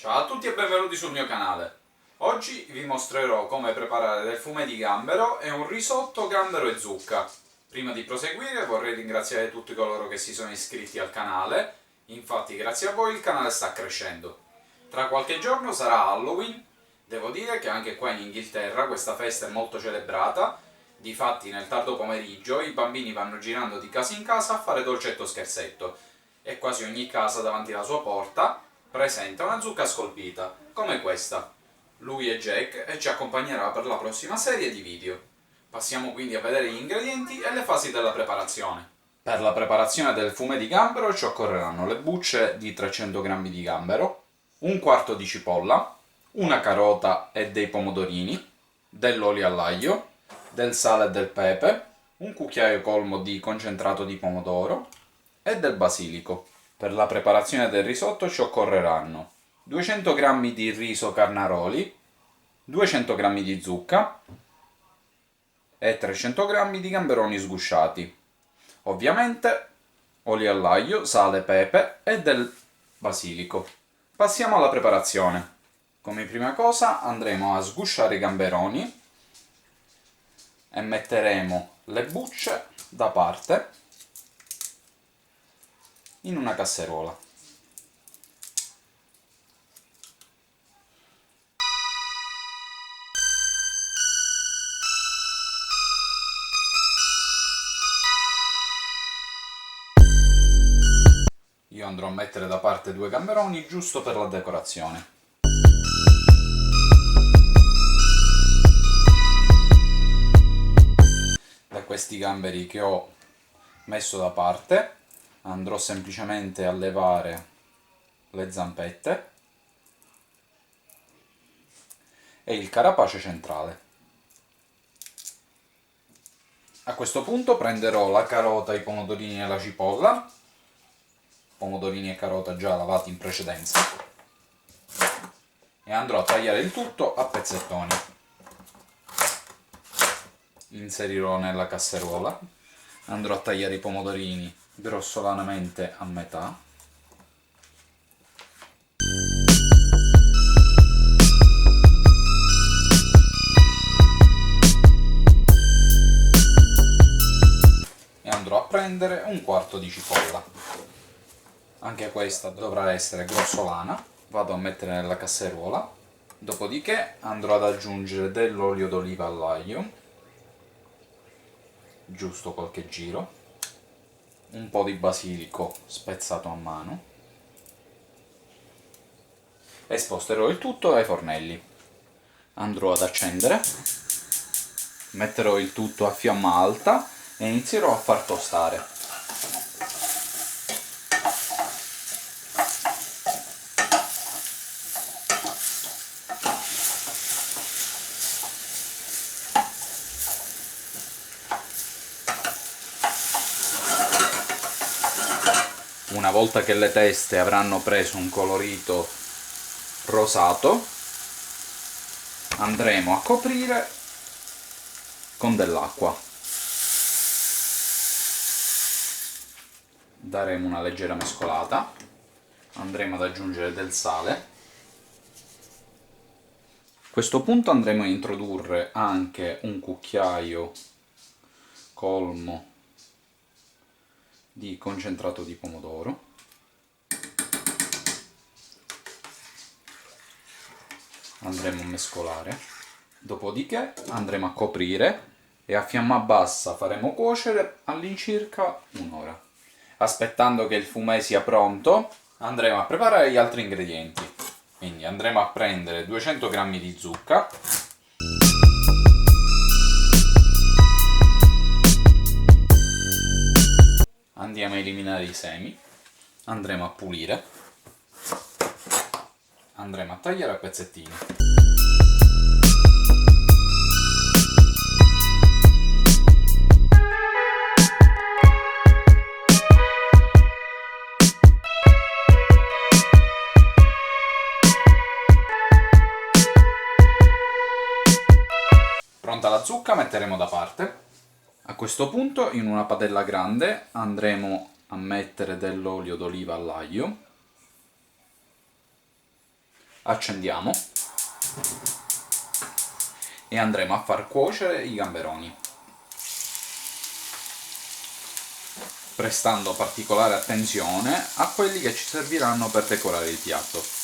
Ciao a tutti e benvenuti sul mio canale. Oggi vi mostrerò come preparare del fumé di gambero e un risotto gambero e zucca. Prima di proseguire vorrei ringraziare tutti coloro che si sono iscritti al canale, infatti grazie a voi il canale sta crescendo. Tra qualche giorno sarà Halloween, devo dire che anche qua in Inghilterra questa festa è molto celebrata, difatti nel tardo pomeriggio i bambini vanno girando di casa in casa a fare dolcetto scherzetto e quasi ogni casa davanti alla sua porta presenta una zucca scolpita, come questa. Lui è Jack e ci accompagnerà per la prossima serie di video. Passiamo quindi a vedere gli ingredienti e le fasi della preparazione. Per la preparazione del fumé di gambero ci occorreranno le bucce di 300 g di gambero, un quarto di cipolla, una carota e dei pomodorini, dell'olio all'aglio, del sale e del pepe, un cucchiaio colmo di concentrato di pomodoro e del basilico. Per la preparazione del risotto ci occorreranno 200 g di riso carnaroli, 200 g di zucca e 300 g di gamberoni sgusciati. Ovviamente olio all'aglio, sale, pepe e del basilico. Passiamo alla preparazione. Come prima cosa andremo a sgusciare i gamberoni e metteremo le bucce da parte in una casseruola. Io andrò a mettere da parte 2 gamberoni giusto per la decorazione. Da questi gamberi che ho messo da parte andrò semplicemente a levare le zampette e il carapace centrale. A questo punto prenderò la carota, i pomodorini e la cipolla, pomodorini e carota già lavati in precedenza, e andrò a tagliare il tutto a pezzettoni. Inserirò nella casseruola, andrò a tagliare i pomodorini grossolanamente a metà e andrò a prendere un quarto di cipolla. Anche questa dovrà essere grossolana. Vado a mettere nella casseruola, dopodiché andrò ad aggiungere dell'olio d'oliva all'aglio, giusto qualche giro, un po' di basilico spezzato a mano e sposterò il tutto ai fornelli. Andrò ad accendere, metterò il tutto a fiamma alta e inizierò a far tostare. Una volta che le teste avranno preso un colorito rosato, andremo a coprire con dell'acqua. Daremo una leggera mescolata, andremo ad aggiungere del sale. A questo punto andremo a introdurre anche un cucchiaio colmo di concentrato di pomodoro. Andremo a mescolare, dopodiché andremo a coprire e a fiamma bassa faremo cuocere all'incirca un'ora. Aspettando che il fumé sia pronto, andremo a preparare gli altri ingredienti. Quindi andremo a prendere 200 g di zucca, andiamo a eliminare i semi, andremo a pulire, andremo a tagliare a pezzettini. Pronta la zucca, metteremo da parte. A questo punto in una padella grande andremo a mettere dell'olio d'oliva all'aglio, Accendiamo e andremo a far cuocere i gamberoni, prestando particolare attenzione a quelli che ci serviranno per decorare il piatto.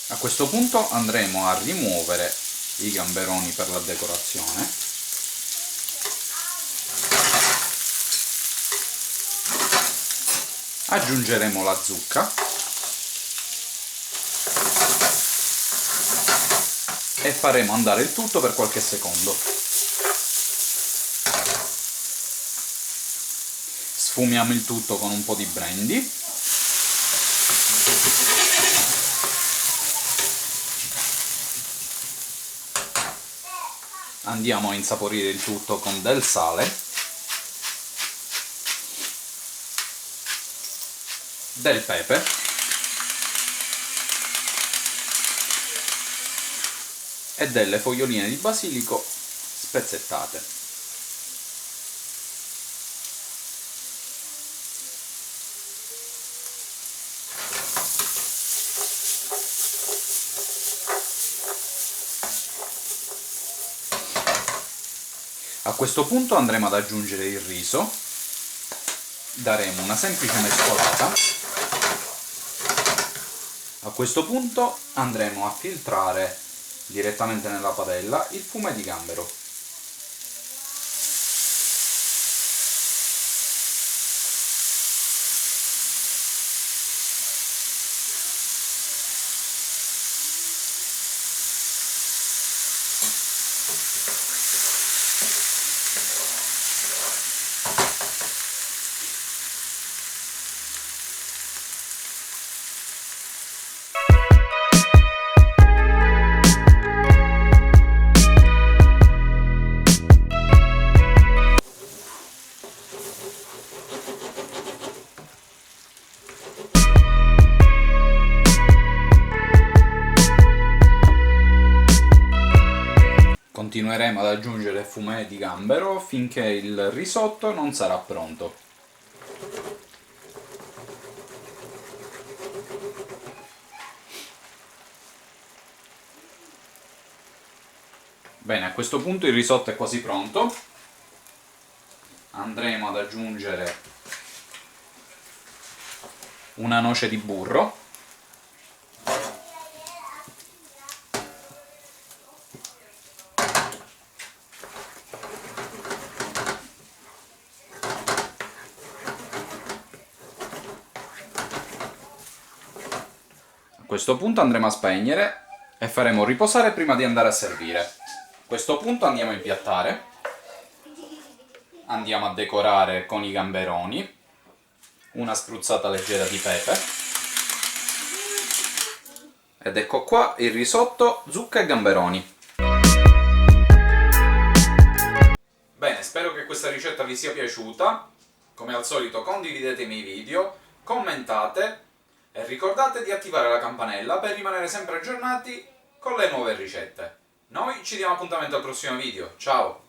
A questo punto andremo a rimuovere i gamberoni per la decorazione. Aggiungeremo la zucca e faremo andare il tutto per qualche secondo. Sfumiamo il tutto con un po' di brandy. Andiamo a insaporire il tutto con del sale, del pepe e delle foglioline di basilico spezzettate. A questo punto andremo ad aggiungere il riso, daremo una semplice mescolata. A questo punto andremo a filtrare direttamente nella padella il fume di gambero. Continueremo ad aggiungere fumé di gambero finché il risotto non sarà pronto. Bene, a questo punto il risotto è quasi pronto. Andremo ad aggiungere una noce di burro. A questo punto andremo a spegnere e faremo riposare prima di andare a servire. A questo punto andiamo a impiattare, andiamo a decorare con i gamberoni, una spruzzata leggera di pepe, ed ecco qua il risotto, zucca e gamberoni. Bene, spero che questa ricetta vi sia piaciuta. Come al solito condividete i miei video, commentate e ricordate di attivare la campanella per rimanere sempre aggiornati con le nuove ricette. Noi ci diamo appuntamento al prossimo video, ciao!